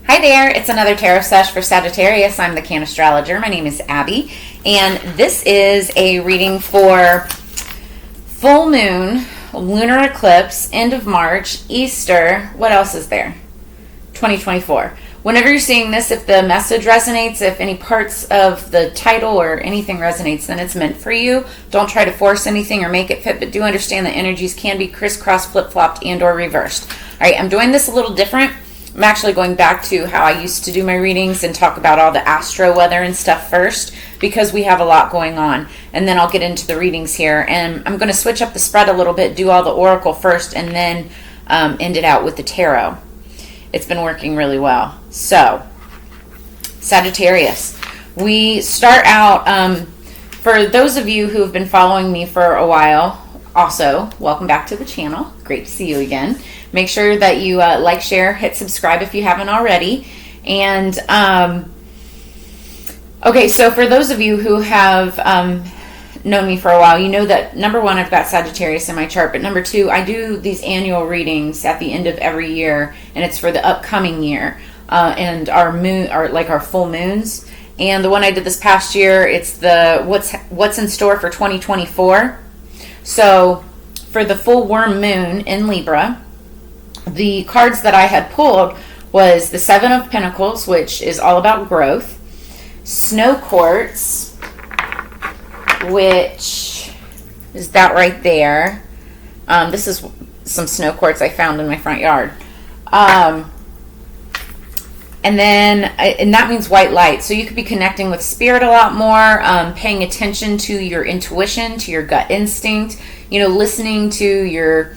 Hi there, it's another tarot sesh for Sagittarius. I'm the Can Astrologer. My name is Abby, and this is a reading for full moon, lunar eclipse, end of March, Easter. What else is there? 2024. Whenever you're seeing this, if the message resonates, if any parts of the title or anything resonates, then it's meant for you. Don't try to force anything or make it fit, but do understand that energies can be crisscrossed, flip-flopped, and or reversed. All right, I'm doing this a little different. I'm actually going back to how I used to do my readings and talk about all the astro weather and stuff first, because we have a lot going on. And then I'll get into the readings here. And I'm going to switch up the spread a little bit, do all the oracle first, and then end it out with the tarot. It's been working really well. So, Sagittarius. We start out, for those of you who have been following me for a while, also, welcome back to the channel. Great to see you again. Make sure that you like, share, hit subscribe if you haven't already. And, okay, so for those of you who have known me for a while, you know that, number one, I've got Sagittarius in my chart, but number two, I do these annual readings at the end of every year, and it's for the upcoming year, and our moon, our full moons. And the one I did this past year, it's the what's in store for 2024. So for the full worm moon in Libra, the cards that I had pulled was the Seven of Pentacles, which is all about growth, Snow Quartz, which is that right there. This is some snow quartz I found in my front yard. And that means white light. So you could be connecting with spirit a lot more, paying attention to your intuition, to your gut instinct, listening to your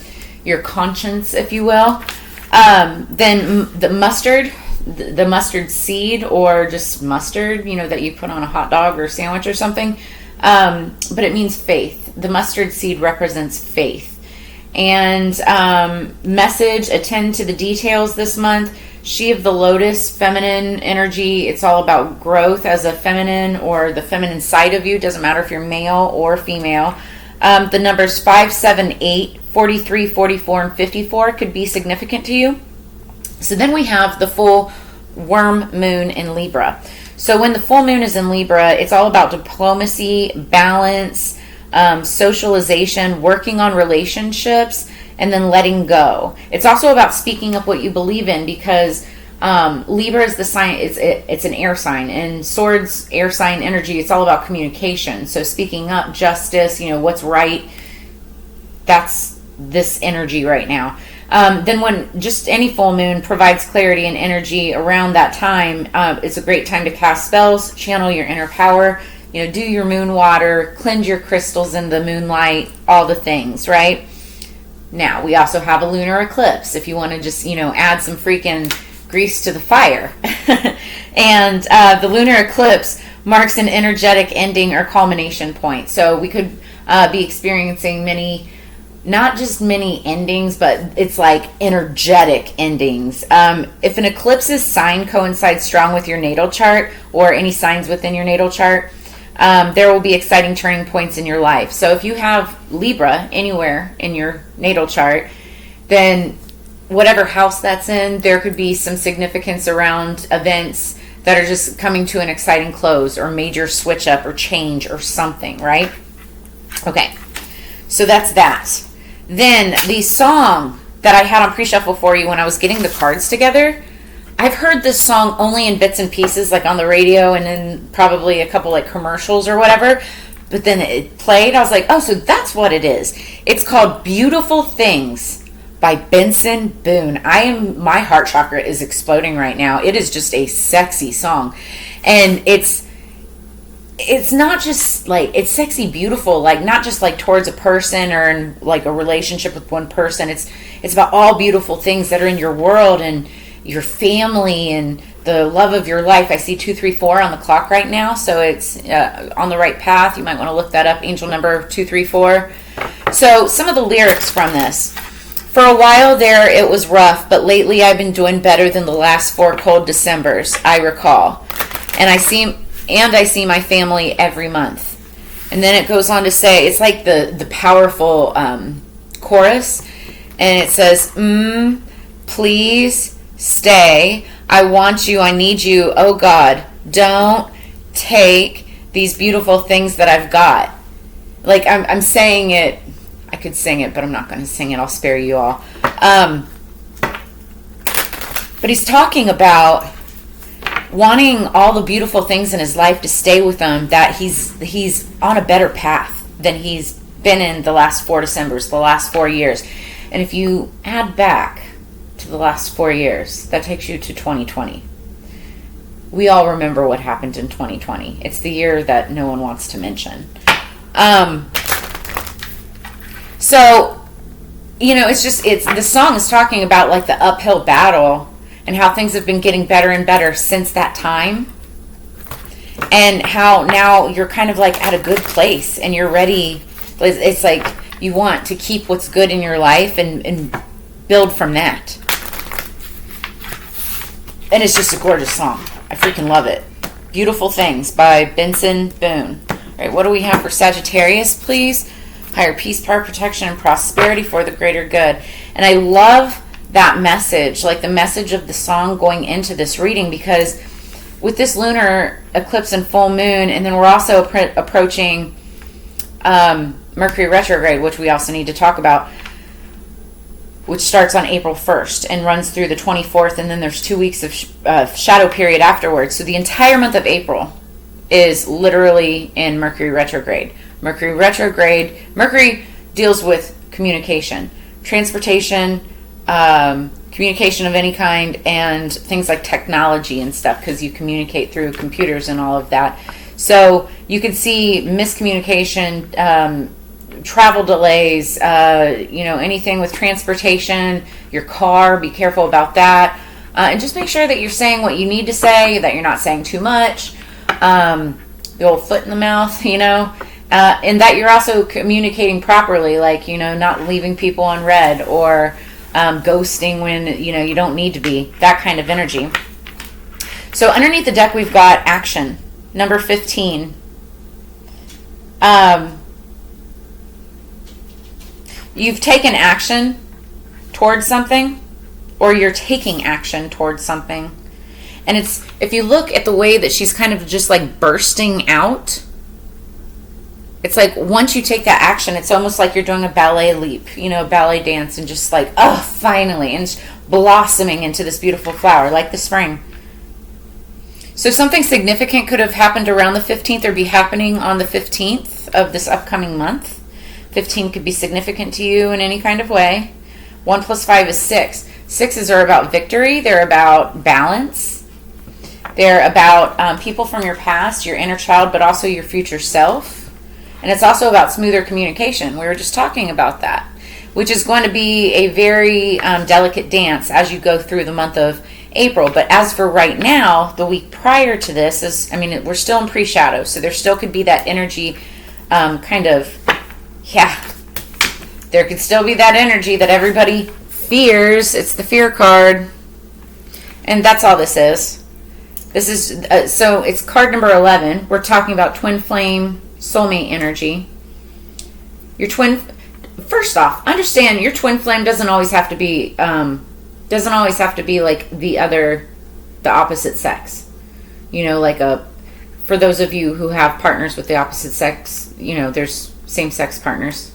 conscience, if you will. Then the mustard seed, or just mustard, that you put on a hot dog or sandwich or something. But it means faith. The mustard seed represents faith. And message, attend to the details this month. She of the Lotus, feminine energy. It's all about growth as a feminine, or the feminine side of you. Doesn't matter if you're male or female. The numbers 5, 7, 8, 43, 44, and 54 could be significant to you. So then we have the full worm moon in Libra. So when the full moon is in Libra, it's all about diplomacy, balance, socialization, working on relationships, and then letting go. It's also about speaking up what you believe in, because Libra is the sign, it's an air sign, and swords, air sign energy, it's all about communication. So speaking up, justice, what's right, that's this energy right now. Then when just any full moon provides clarity and energy around that time, it's a great time to cast spells, channel your inner power, do your moon water, cleanse your crystals in the moonlight, all the things, right? Now, we also have a lunar eclipse if you want to just, add some freaking grease to the fire. And the lunar eclipse marks an energetic ending or culmination point. So we could be experiencing not just many endings, but it's like energetic endings. If an eclipse's sign coincides strong with your natal chart, or any signs within your natal chart, there will be exciting turning points in your life. So if you have Libra anywhere in your natal chart, then whatever house that's in, there could be some significance around events that are just coming to an exciting close, or major switch up or change or something, right? Okay, so that's that. Then the song that I had on pre-shuffle for you when I was getting the cards together, I've heard this song only in bits and pieces, like on the radio and in probably a couple like commercials or whatever. But then it played. I was like, oh, so that's what it is. It's called Beautiful Things by Benson Boone. My heart chakra is exploding right now. It is just a sexy song. And it's not just like, it's sexy, beautiful, like not just like towards a person or in like a relationship with one person. It's about all beautiful things that are in your world and your family and the love of your life. I see 234 on the clock right now, so it's on the right path. You might want to look that up, angel number 234. So some of the lyrics from this. For a while there, it was rough, but lately I've been doing better than the last 4 cold Decembers, I recall. And I see my family every month. And then it goes on to say, it's like the powerful chorus, and it says, please stay. I want you. I need you. Oh God, don't take these beautiful things that I've got. Like I'm saying it. I could sing it, but I'm not going to sing it. I'll spare you all. But he's talking about wanting all the beautiful things in his life to stay with him, that he's on a better path than he's been in the last 4 Decembers, the last 4 years. And if you add back to the last 4 years, that takes you to 2020. We all remember what happened in 2020. It's the year that no one wants to mention. So, it's the song is talking about like the uphill battle and how things have been getting better and better since that time. And how now you're kind of like at a good place and you're ready. It's like you want to keep what's good in your life and build from that. And it's just a gorgeous song. I freaking love it. Beautiful Things by Benson Boone. All right, what do we have for Sagittarius, please? Higher peace, power, protection, and prosperity for the greater good. And I love that message, like the message of the song going into this reading, because with this lunar eclipse and full moon, and then we're also approaching Mercury retrograde, which we also need to talk about, which starts on April 1st and runs through the 24th, and then there's 2 weeks of shadow period afterwards. So the entire month of April is literally in Mercury retrograde. Mercury retrograde, Mercury deals with communication, transportation, communication of any kind, and things like technology and stuff, because you communicate through computers and all of that. So you can see miscommunication, travel delays, anything with transportation, your car, be careful about that. And just make sure that you're saying what you need to say, that you're not saying too much, the old foot in the mouth, and that you're also communicating properly, like, not leaving people on red or ghosting when, you don't need to be, that kind of energy. So underneath the deck, we've got action, number 15. You've taken action towards something, or you're taking action towards something. And it's, if you look at the way that she's kind of just like bursting out, it's like once you take that action, it's almost like you're doing a ballet leap, ballet dance, and just like, oh, finally, and it's blossoming into this beautiful flower, like the spring. So something significant could have happened around the 15th or be happening on the 15th of this upcoming month. 15 could be significant to you in any kind of way. 1 + 5 is 6. 6s are about victory. They're about balance. They're about people from your past, your inner child, but also your future self. And it's also about smoother communication. We were just talking about that, which is going to be a very delicate dance as you go through the month of April. But as for right now, the week prior to this is, we're still in pre-shadow, so there still could be that energy there could still be that energy that everybody fears. It's the fear card. And that's all this is. This is, so it's card number 11. We're talking about twin flame soulmate energy. Your twin, first off, understand your twin flame doesn't always have to be like the opposite sex. For those of you who have partners with the opposite sex, there's same-sex partners.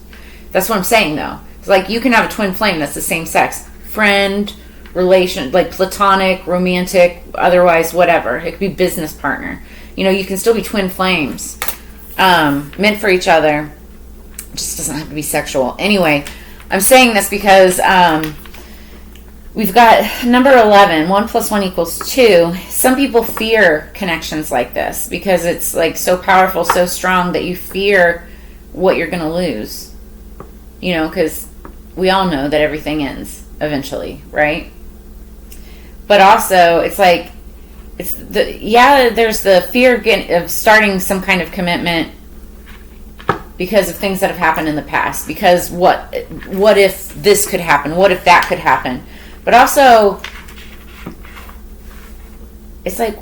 That's what I'm saying, though. It's like you can have a twin flame that's the same sex. Friend, relation, like platonic, romantic, otherwise, whatever. It could be business partner. You can still be twin flames. Meant for each other. It just doesn't have to be sexual. Anyway, I'm saying this because we've got number 11. 1 + 1 = 2. Some people fear connections like this because it's like so powerful, so strong that you fear what you're going to lose, because we all know that everything ends eventually, right? But also it's like, there's the fear of starting some kind of commitment because of things that have happened in the past, because what if this could happen, what if that could happen, but also it's like,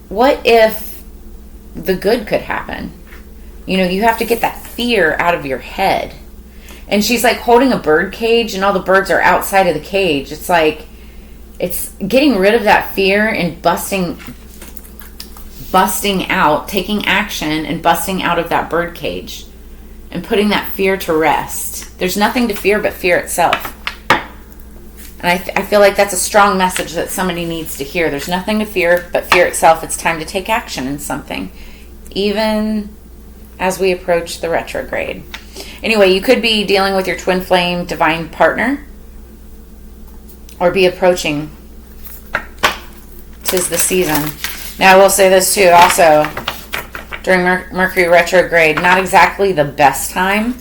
what if the good could happen? You have to get that fear out of your head. And she's like holding a bird cage and all the birds are outside of the cage. It's like, It's getting rid of that fear and busting out, taking action and busting out of that birdcage and putting that fear to rest. There's nothing to fear but fear itself. And I feel like that's a strong message that somebody needs to hear. There's nothing to fear but fear itself. It's time to take action in something, even as we approach the retrograde. Anyway, you could be dealing with your twin flame divine partner, or be approaching. 'Tis the season. Now, I will say this too, also, during Mercury retrograde, not exactly the best time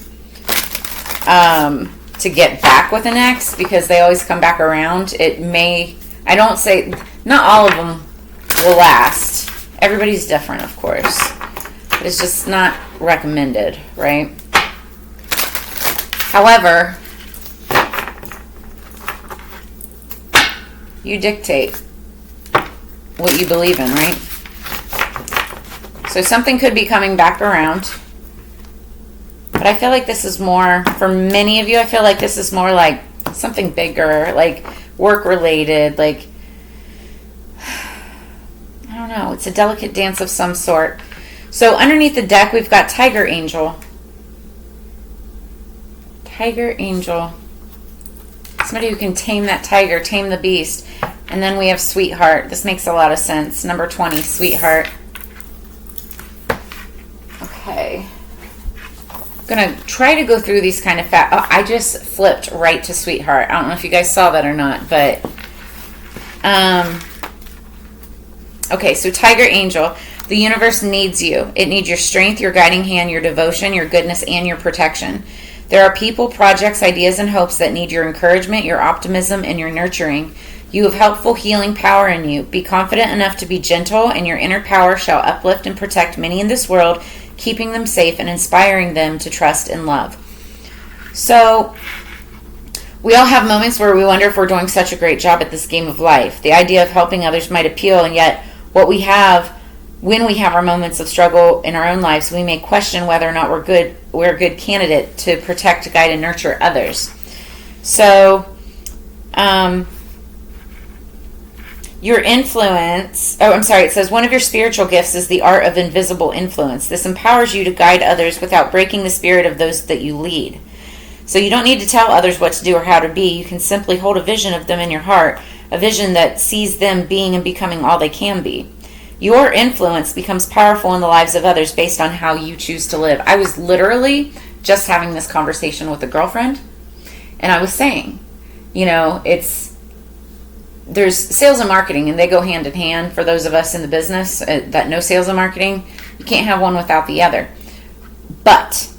to get back with an ex, because they always come back around. It may, I don't say, not all of them will last. Everybody's different, of course. But it's just not recommended, right? However, you dictate what you believe in, right? So something could be coming back around. But I feel like this is more, for many of you, I feel like this is more like something bigger, like work related, like, I don't know, it's a delicate dance of some sort. So underneath the deck, we've got Tiger Angel. Tiger Angel. Somebody who can tame that tiger, tame the beast. And then we have Sweetheart. This makes a lot of sense. Number 20, Sweetheart. Okay. I'm going to try to go through these kind of fast. Oh, I just flipped right to Sweetheart. I don't know if you guys saw that or not, but okay, so Tiger Angel. The universe needs you. It needs your strength, your guiding hand, your devotion, your goodness, and your protection. There are people, projects, ideas, and hopes that need your encouragement, your optimism, and your nurturing. You have helpful healing power in you. Be confident enough to be gentle, and your inner power shall uplift and protect many in this world, keeping them safe and inspiring them to trust and love. So, we all have moments where we wonder if we're doing such a great job at this game of life. The idea of helping others might appeal, and yet what we have, when we have our moments of struggle in our own lives, we may question whether or not we're a good candidate to protect, guide, and nurture others. So, your influence, it says one of your spiritual gifts is the art of invisible influence. This empowers you to guide others without breaking the spirit of those that you lead. So you don't need to tell others what to do or how to be. You can simply hold a vision of them in your heart, a vision that sees them being and becoming all they can be. Your influence becomes powerful in the lives of others based on how you choose to live. I was literally just having this conversation with a girlfriend, and I was saying, there's sales and marketing, and they go hand in hand. For those of us in the business that know sales and marketing, you can't have one without the other. But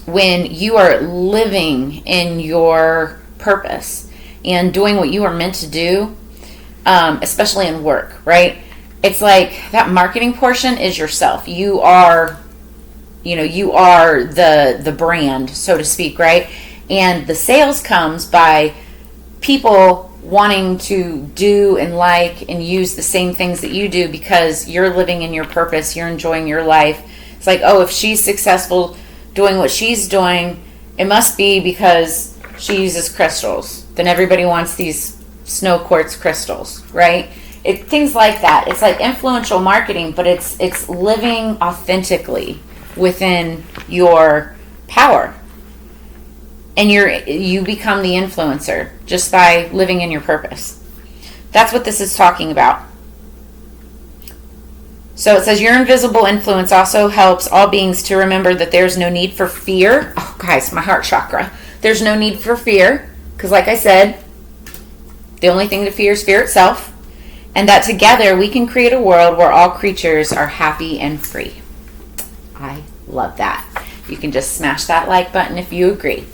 when you are living in your purpose and doing what you are meant to do, especially in work, right? It's like that marketing portion is yourself. You are the brand, so to speak, right? And the sales comes by people wanting to do and like and use the same things that you do because you're living in your purpose, you're enjoying your life. It's like, oh, if she's successful doing what she's doing, it must be because she uses crystals. Then everybody wants these snow quartz crystals, right? Things like that. It's like influential marketing, but it's living authentically within your power. And you become the influencer just by living in your purpose. That's what this is talking about. So it says your invisible influence also helps all beings to remember that there's no need for fear. Oh, guys, my heart chakra. There's no need for fear because, like I said, the only thing to fear is fear itself. And that together we can create a world where all creatures are happy and free. I love that. You can just smash that like button if you agree.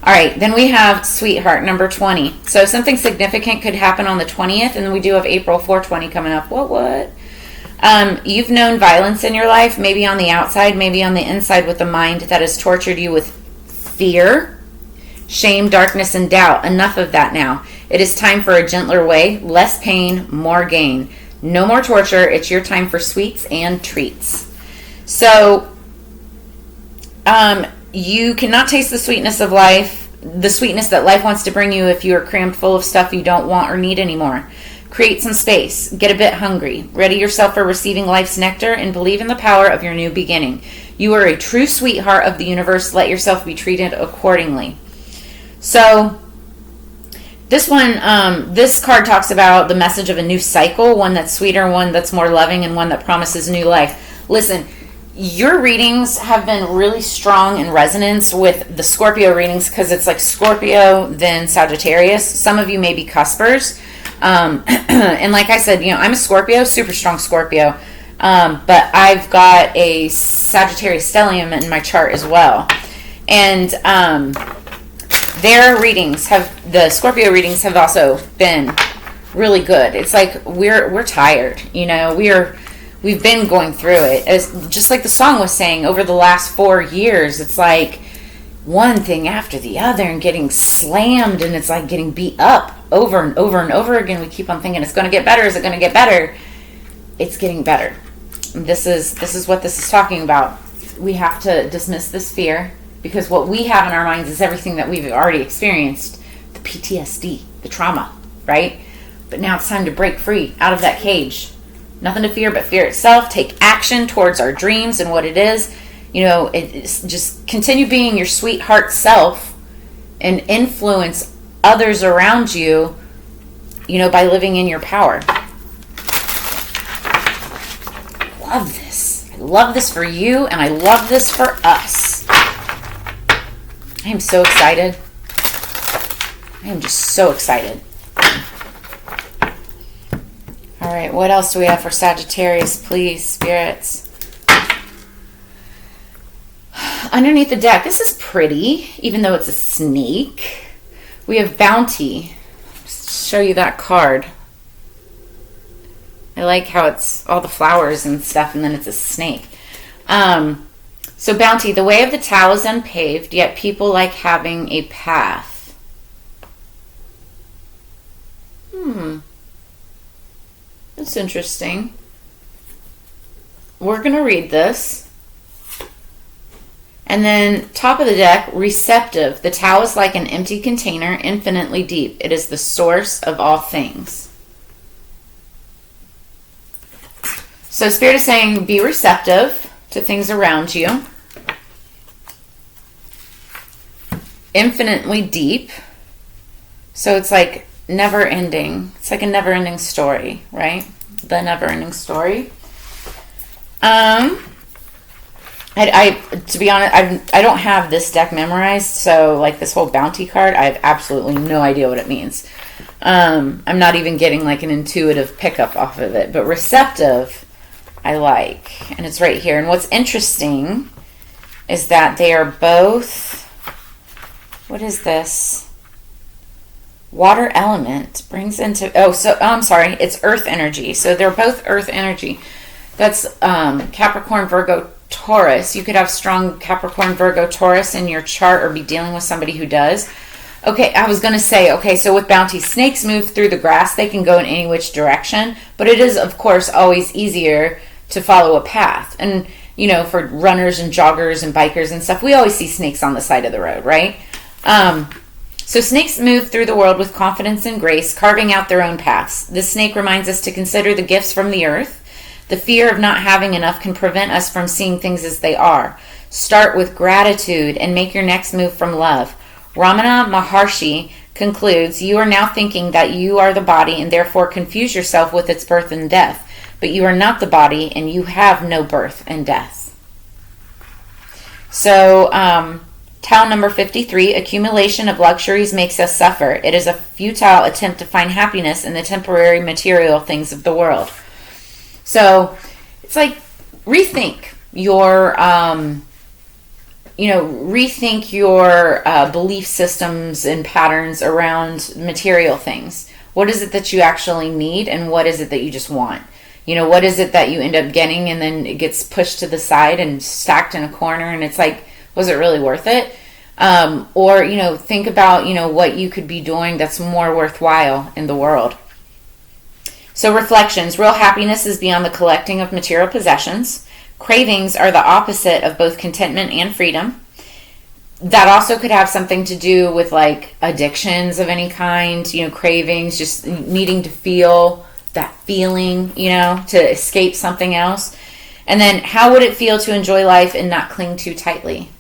All right, then we have Sweetheart, number 20. So something significant could happen on the 20th, and then we do have April 420 coming up. What? You've known violence in your life, maybe on the outside, maybe on the inside, with a mind that has tortured you with fear, shame, darkness, and doubt. Enough of that now. It is time for a gentler way, less pain, more gain. No more torture. It's your time for sweets and treats. So, you cannot taste the sweetness of life the sweetness that life wants to bring you if you are crammed full of stuff you don't want or need anymore. Create some space. Get a bit hungry. Ready yourself for receiving life's nectar and believe in the power of your new beginning. You are a true sweetheart of the universe. Let yourself be treated accordingly. So this one, this card talks about the message of a new cycle, one that's sweeter, one that's more loving, and one that promises new life. Listen, your readings have been really strong in resonance with the Scorpio readings because it's like Scorpio, then Sagittarius. Some of you may be cuspers. And like I said, I'm a Scorpio, super strong Scorpio. But I've got a Sagittarius stellium in my chart as well. And their readings the Scorpio readings have also been really good. It's like we're tired, we've been going through it. As just like the song was saying, over the last 4 years, it's like one thing after the other and getting slammed, and it's like getting beat up over and over and over again. We keep on thinking it's going to get better. Is it going to get better? It's getting better. This is what this is talking about. We have to dismiss this fear, because what we have in our minds is everything that we've already experienced, the PTSD, the trauma, right? But now it's time to break free out of that cage. Nothing to fear but fear itself. Take action towards our dreams and what it is. It's just continue being your sweetheart self and influence others around you, by living in your power. Love this. I love this for you, and I love this for us. I am so excited. I am just so excited. All right, what else do we have for Sagittarius, please, spirits? Underneath the deck, this is pretty, even though it's a snake. We have Bounty. Just show you that card. I like how it's all the flowers and stuff, and then it's a snake. So Bounty, the way of the Tao is unpaved, yet people like having a path. That's interesting. We're going to read this. And then top of the deck, receptive. The Tao is like an empty container, infinitely deep. It is the source of all things. So Spirit is saying be receptive to things around you. Infinitely deep. So it's like never ending. It's like a never ending story, right? The never ending story. I to be honest, I don't have this deck memorized, so like this whole Bounty card, I have absolutely no idea what it means. I'm not even getting like an intuitive pickup off of it, but receptive, I like, and it's right here. And what's interesting is that they are both, what is this? Water element brings into, I'm sorry, it's earth energy. So they're both earth energy. That's Capricorn, Virgo, Taurus. You could have strong Capricorn, Virgo, Taurus in your chart, or be dealing with somebody who does. Okay, I was going to say, so with Bounty, snakes move through the grass. They can go in any which direction, but it is, of course, always easier to follow a path. And, for runners and joggers and bikers and stuff, we always see snakes on the side of the road, right? So snakes move through the world with confidence and grace, carving out their own paths. This snake reminds us to consider the gifts from the earth. The fear of not having enough can prevent us from seeing things as they are. Start with gratitude and make your next move from love. Ramana Maharshi concludes, you are now thinking that you are the body and therefore confuse yourself with its birth and death. But you are not the body and you have no birth and death. So, Tao number 53, accumulation of luxuries makes us suffer. It is a futile attempt to find happiness in the temporary material things of the world. So it's like rethink your, belief systems and patterns around material things. What is it that you actually need, and what is it that you just want? What is it that you end up getting and then it gets pushed to the side and stacked in a corner, and it's like, was it really worth it? Or think about, what you could be doing that's more worthwhile in the world. So reflections. Real happiness is beyond the collecting of material possessions. Cravings are the opposite of both contentment and freedom. that also could have something to do with like addictions of any kind, you know, cravings, just needing to feel that feeling, you know, to escape something else. And then how would it feel to enjoy life and not cling too tightly?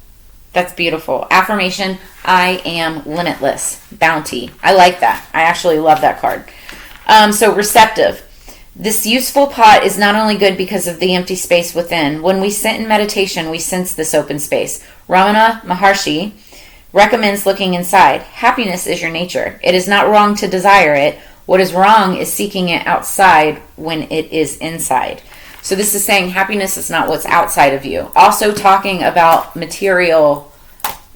That's beautiful. Affirmation, I am limitless. Bounty. I like that. I actually love that card. So receptive. This useful pot is not only good because of the empty space within. When we sit in meditation, we sense this open space. Ramana Maharshi recommends looking inside. Happiness is your nature. It is not wrong to desire it. What is wrong is seeking it outside when it is inside. So this is saying happiness is not what's outside of you. Also talking about material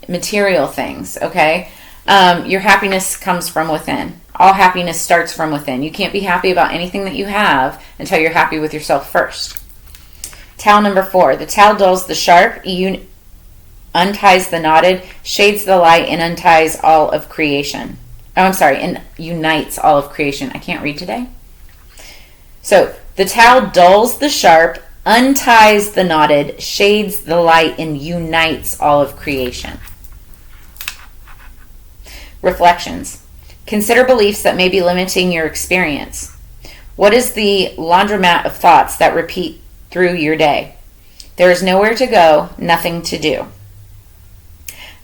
things, okay? Your happiness comes from within. All happiness starts from within. You can't be happy about anything that you have until you're happy with yourself first. Towel number 4. The towel dulls the sharp, unties the knotted, shades the light, and unties all of creation. Oh, I'm sorry, and unites all of creation. I can't read today. So, the towel dulls the sharp, unties the knotted, shades the light, and unites all of creation. Reflections. Consider beliefs that may be limiting your experience. What is the laundromat of thoughts that repeat through your day? There is nowhere to go, nothing to do.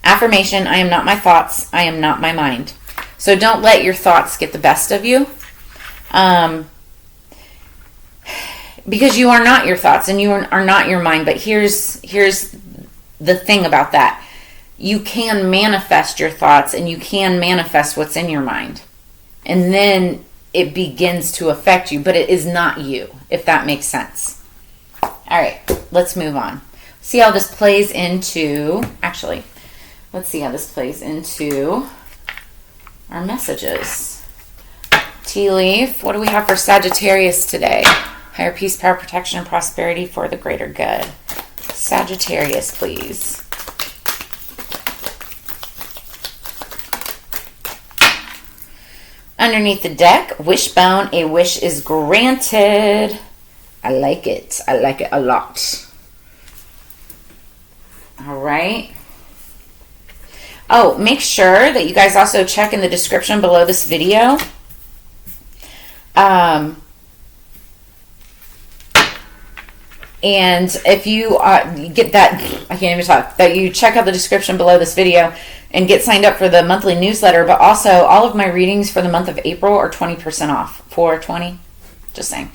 Affirmation, I am not my thoughts, I am not my mind. So don't let your thoughts get the best of you. Because you are not your thoughts and you are not your mind. But here's the thing about that. You can manifest your thoughts and you can manifest what's in your mind. And then it begins to affect you, but it is not you, if that makes sense. All right, let's move on. See how this plays into, let's see how this plays into our messages. Tea leaf, what do we have for Sagittarius today? Higher peace, power, protection, and prosperity for the greater good. Sagittarius, please. Underneath the deck, wishbone, a wish is granted. I like it. I like it a lot. All right. Oh, make sure that you guys also check in the description below this video. And if you get that, I can't even talk, that you check out the description below this video and get signed up for the monthly newsletter. But also, all of my readings for the month of April are 20% off. 420, just saying.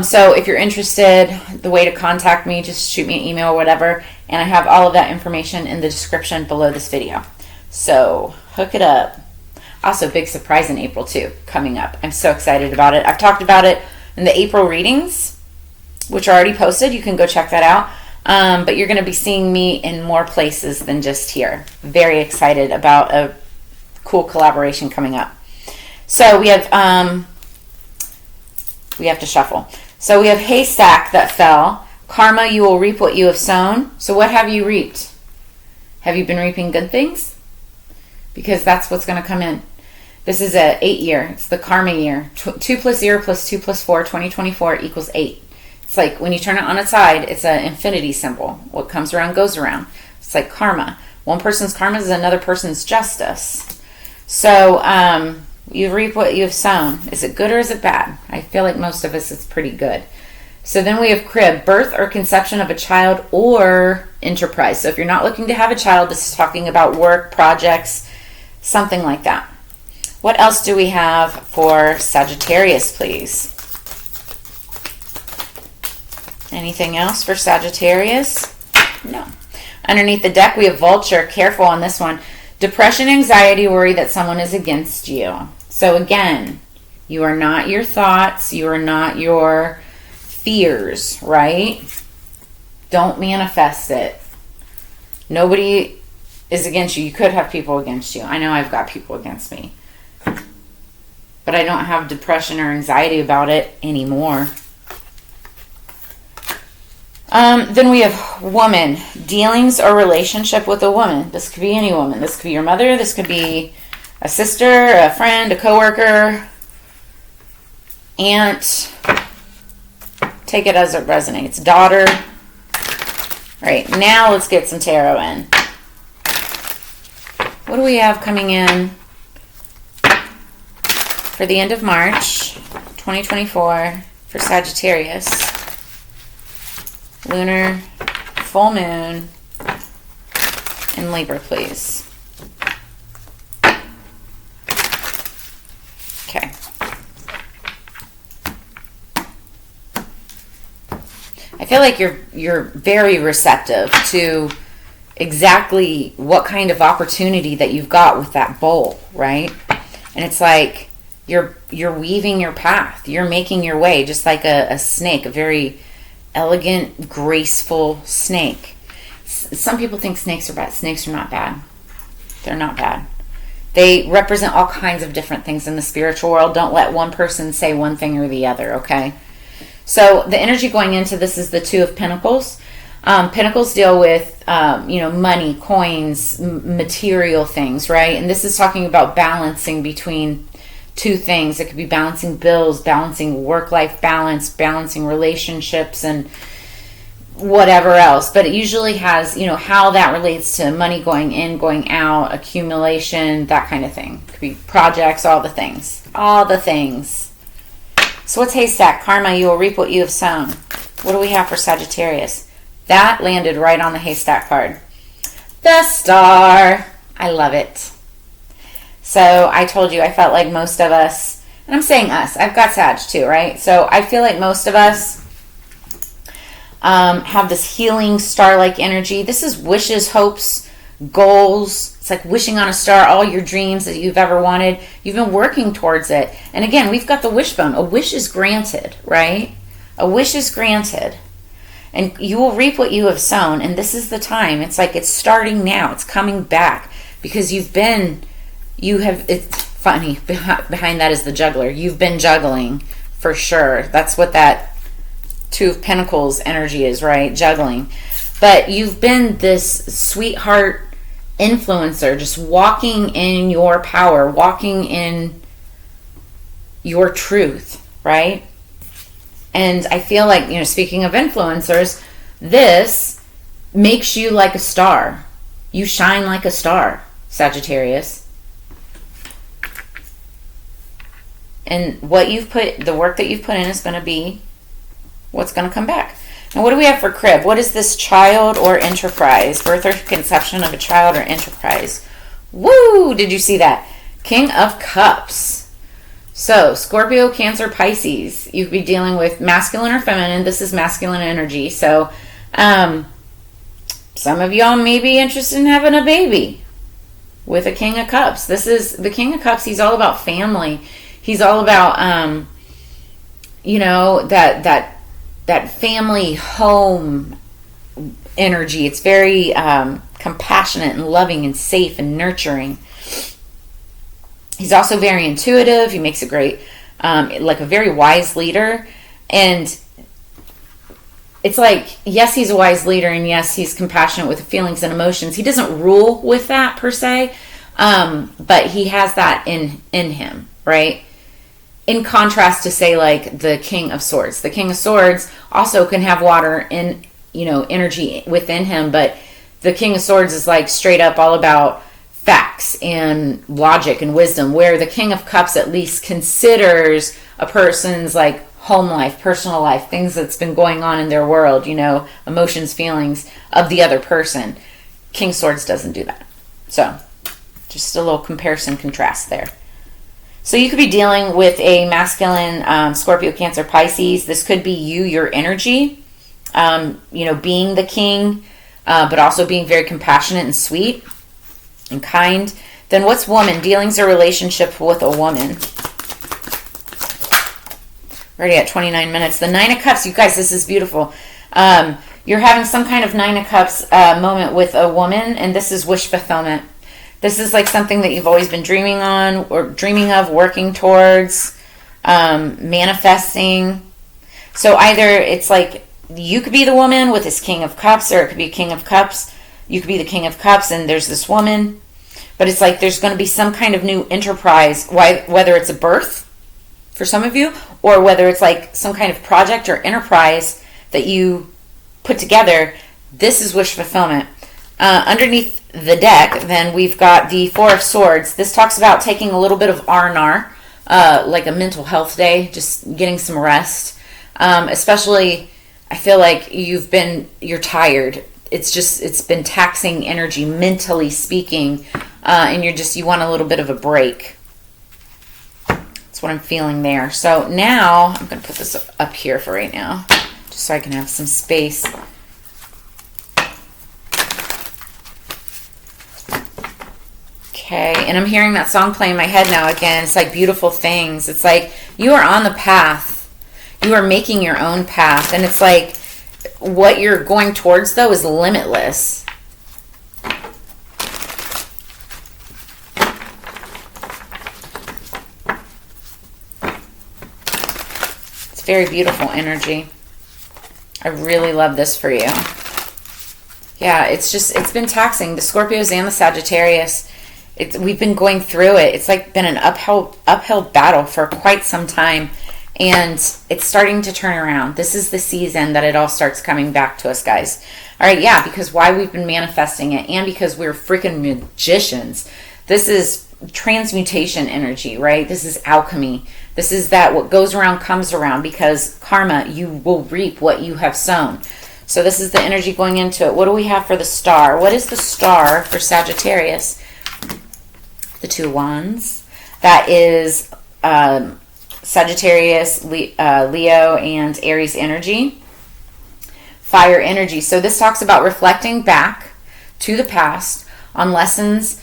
So if you're interested, the way to contact me, just shoot me an email or whatever. And I have all of that information in the description below this video. So hook it up. Also, big surprise in April too, coming up. I'm so excited about it. I've talked about it in the April readings, which are already posted. You can go check that out. But you're going to be seeing me in more places than just here. Very excited about a cool collaboration coming up. So we have to shuffle. So we have haystack that fell. Karma, you will reap what you have sown. So what have you reaped? Have you been reaping good things? Because that's what's going to come in. This is a 8 year. It's the karma year. 2 plus 0 plus 2 plus 4, 2024 equals 8. It's like when you turn it on its side, it's an infinity symbol. What comes around goes around. It's like karma. One person's karma is another person's justice. So you reap what you have sown. Is it good or is it bad? I feel like most of us, it's pretty good. So then we have crib, birth or conception of a child or enterprise. So if you're not looking to have a child, this is talking about work, projects, something like that. What else do we have for Sagittarius, please? Anything else for Sagittarius? No. Underneath the deck, we have vulture. Careful on this one. Depression, anxiety, worry that someone is against you. So again, you are not your thoughts. You are not your fears, right? Don't manifest it. Nobody is against you. You could have people against you. I know I've got people against me. But I don't have depression or anxiety about it anymore. Then we have woman, dealings or relationship with a woman. This could be any woman. This could be your mother. This could be a sister, a friend, a coworker, aunt. Take it as it resonates. Daughter. All right, now let's get some tarot in. What do we have coming in for the end of March 2024 for Sagittarius? Lunar, full moon, and Libra, please. Okay. I feel like you're very receptive to exactly what kind of opportunity that you've got with that bowl, right? And it's like you're weaving your path. You're making your way, just like a snake, a very elegant, graceful snake. Some people think snakes are bad. Snakes are not bad. They're not bad. They represent all kinds of different things in the spiritual world. Don't let one person say one thing or the other, okay? So the energy going into this is the Two of Pentacles. Pentacles deal with, money, coins, material things, right? And this is talking about balancing between two things. It could be balancing bills, balancing work-life balance, balancing relationships, and whatever else. But it usually has, how that relates to money going in, going out, accumulation, that kind of thing. It could be projects, all the things. All the things. So what's haystack? Karma, you will reap what you have sown. What do we have for Sagittarius? That landed right on the haystack card. The Star. I love it. So I told you, I felt like most of us, and I'm saying us, I've got Sag too, right? So I feel like most of us have this healing star-like energy. This is wishes, hopes, goals. It's like wishing on a star, all your dreams that you've ever wanted. You've been working towards it. And again, we've got the wishbone. A wish is granted, right? A wish is granted. And you will reap what you have sown. And this is the time. It's like it's starting now. It's coming back. Because it's funny, behind that is the juggler. You've been juggling for sure. That's what that Two of Pentacles energy is, right? Juggling. But you've been this sweetheart influencer, just walking in your power, walking in your truth, right? And I feel like, speaking of influencers, this makes you like a star. You shine like a star, Sagittarius. And the work that you've put in is going to be what's going to come back. Now, what do we have for crib? What is this, child or enterprise? Birth or conception of a child or enterprise. Woo! Did you see that? King of Cups. So, Scorpio, Cancer, Pisces. You could be dealing with masculine or feminine. This is masculine energy. So, some of y'all may be interested in having a baby with a King of Cups. This is the King of Cups. He's all about family. He's all about, that family home energy. It's very compassionate and loving and safe and nurturing. He's also very intuitive. He makes a great, like a very wise leader. And it's like, yes, he's a wise leader, and yes, he's compassionate with feelings and emotions. He doesn't rule with that per se, but he has that in him, right? In contrast to, say, like the King of Swords. The King of Swords also can have water in, energy within him, but the King of Swords is like straight up all about facts and logic and wisdom, where the King of Cups at least considers a person's like home life, personal life, things that's been going on in their world, emotions, feelings of the other person. King of Swords doesn't do that. So just a little comparison contrast there. So you could be dealing with a masculine Scorpio, Cancer, Pisces. This could be your energy, being the king, but also being very compassionate and sweet and kind. Then what's woman? Dealings or relationship with a woman. Already at 29 minutes. The Nine of Cups. You guys, this is beautiful. You're having some kind of Nine of Cups moment with a woman, and this is wish fulfillment. This is like something that you've always been dreaming on or dreaming of, working towards, manifesting. So either it's like you could be the woman with this King of Cups, or it could be King of Cups. You could be the King of Cups and there's this woman. But it's like there's going to be some kind of new enterprise, whether it's a birth for some of you, or whether it's like some kind of project or enterprise that you put together. This is wish fulfillment. Underneath the deck, then we've got the Four of Swords. This talks about taking a little bit of R&R, like a mental health day, just getting some rest. Especially, I feel like you're tired. It's been taxing energy, mentally speaking, and you want a little bit of a break. That's what I'm feeling there. So now, I'm going to put this up here for right now, just so I can have some space. Okay, and I'm hearing that song play in my head now again. It's like Beautiful Things. It's like you are on the path. You are making your own path. And it's like what you're going towards, though, is limitless. It's very beautiful energy. I really love this for you. Yeah, it's been taxing. The Scorpios and the Sagittarius. We've been going through it. It's like been an uphill battle for quite some time, and it's starting to turn around. This is the season that it all starts coming back to us, guys. All right, yeah, because why we've been manifesting it, and because we're freaking magicians. This is transmutation energy, right? This is alchemy. This is that what goes around comes around, because karma, you will reap what you have sown. So this is the energy going into it. What do we have for the star? What is the star for Sagittarius? The Two of Wands. That is Sagittarius, Leo, and Aries energy. Fire energy. So this talks about reflecting back to the past on lessons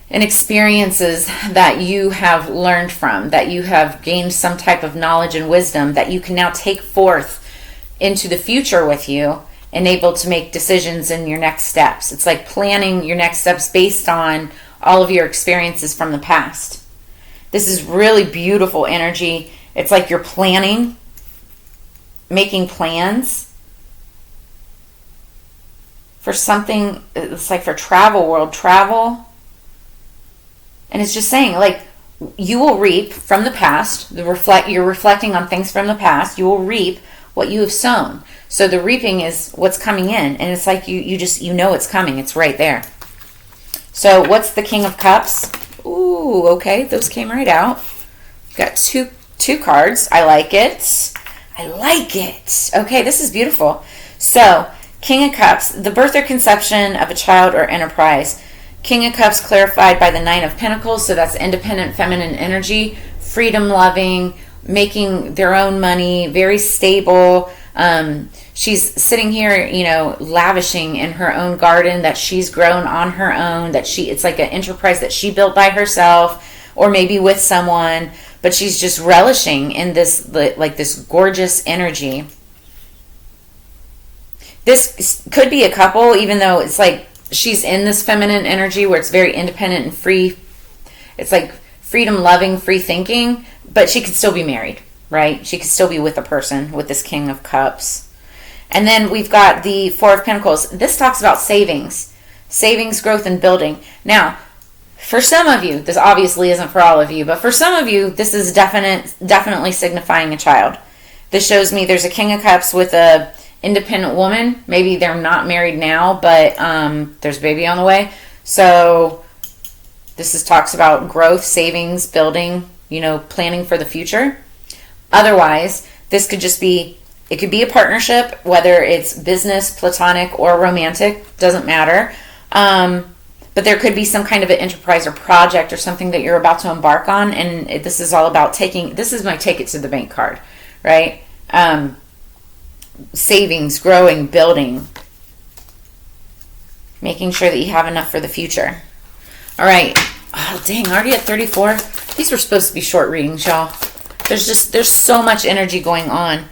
and experiences that you have learned from, that you have gained some type of knowledge and wisdom that you can now take forth into the future with you and able to make decisions in your next steps. It's like planning your next steps based on all of your experiences from the past. This is really beautiful energy. It's like you're planning, making plans for something. It's like for world travel. And it's just saying, like, you will reap from the past. You're reflecting on things from the past. You will reap what you have sown. So the reaping is what's coming in. And it's like you know it's coming. It's right there. So what's the King of Cups? Ooh, okay, those came right out. Got two cards. I like it. I like it. Okay, this is beautiful. So, King of Cups, the birth or conception of a child or enterprise. King of Cups clarified by the Nine of Pentacles, so that's independent feminine energy, freedom-loving, making their own money, very stable. She's sitting here, lavishing in her own garden that she's grown on her own, it's like an enterprise that she built by herself or maybe with someone, but she's just relishing in this, like this gorgeous energy. This could be a couple, even though it's like she's in this feminine energy where it's very independent and free. It's like freedom loving, free thinking, but she could still be married, right? She could still be with a person with this King of Cups. And then we've got the Four of Pentacles. This talks about savings, growth, and building. Now, for some of you, this obviously isn't for all of you, but for some of you, this is definitely signifying a child. This shows me there's a King of Cups with a independent woman. Maybe they're not married now, but there's a baby on the way. So this talks about growth, savings, building, planning for the future. Otherwise, this could just be, it could be a partnership, whether it's business, platonic, or romantic, doesn't matter. But there could be some kind of an enterprise or project or something that you're about to embark on. And this is all about this is my take it to the bank card, right? Savings, growing, building, making sure that you have enough for the future. All right. Oh, dang, already at 34. These were supposed to be short readings, y'all. There's so much energy going on.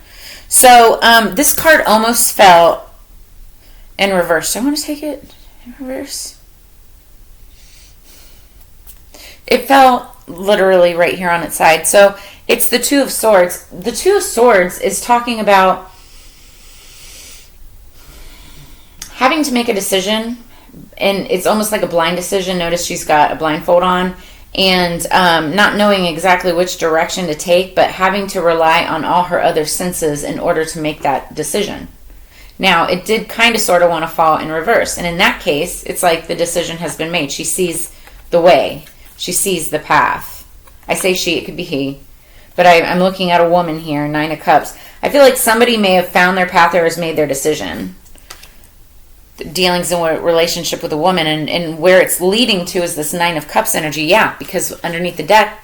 So this card almost fell in reverse. So I want to take it in reverse. It fell literally right here on its side. So it's the Two of Swords. The Two of Swords is talking about having to make a decision, and it's almost like a blind decision. Notice she's got a blindfold on, and not knowing exactly which direction to take, but having to rely on all her other senses in order to make that decision. Now, it did kind of sort of want to fall in reverse. And in that case, it's like the decision has been made. She sees the way. She sees the path. I say she, it could be he. But I'm looking at a woman here, 9 of Cups. I feel like somebody may have found their path or has made their decision. Dealings in a relationship with a woman, and where it's leading to is this 9 of Cups energy. Yeah, because underneath the deck,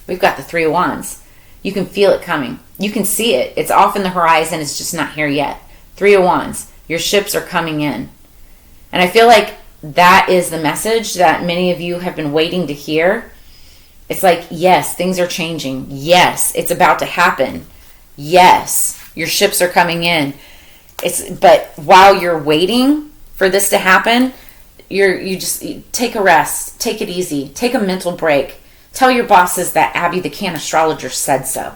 we've got the 3 of Wands. You can feel it coming. You can see it. It's off in the horizon. It's just not here yet. 3 of Wands. Your ships are coming in. And I feel like that is the message that many of you have been waiting to hear. It's like, yes, things are changing. Yes, it's about to happen. Yes, your ships are coming in. But while you're waiting for this to happen, you just take a rest, take it easy, take a mental break. Tell your bosses that Abby the Can Astrologer said so.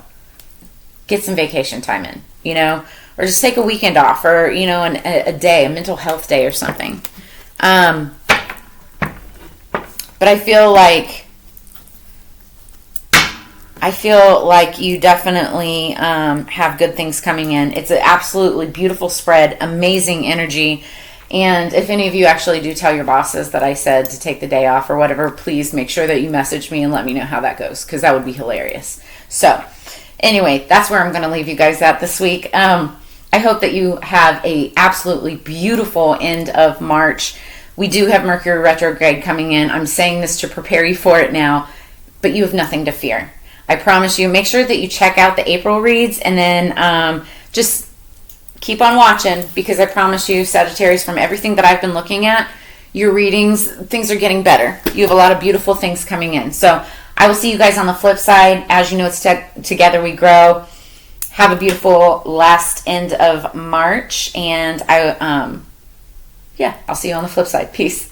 Get some vacation time in, or just take a weekend off, or a day, a mental health day or something. But I feel like you definitely have good things coming in. It's an absolutely beautiful spread, amazing energy. And if any of you actually do tell your bosses that I said to take the day off or whatever, please make sure that you message me and let me know how that goes, because that would be hilarious. So anyway, that's where I'm going to leave you guys at this week. I hope that you have a absolutely beautiful end of March. We do have Mercury retrograde coming in. I'm saying this to prepare you for it now, but you have nothing to fear. I promise you. Make sure that you check out the April reads, and then just keep on watching, because I promise you, Sagittarius, from everything that I've been looking at, your readings, things are getting better. You have a lot of beautiful things coming in. So I will see you guys on the flip side. As you know, it's together we grow. Have a beautiful last end of March, and I'll see you on the flip side. Peace.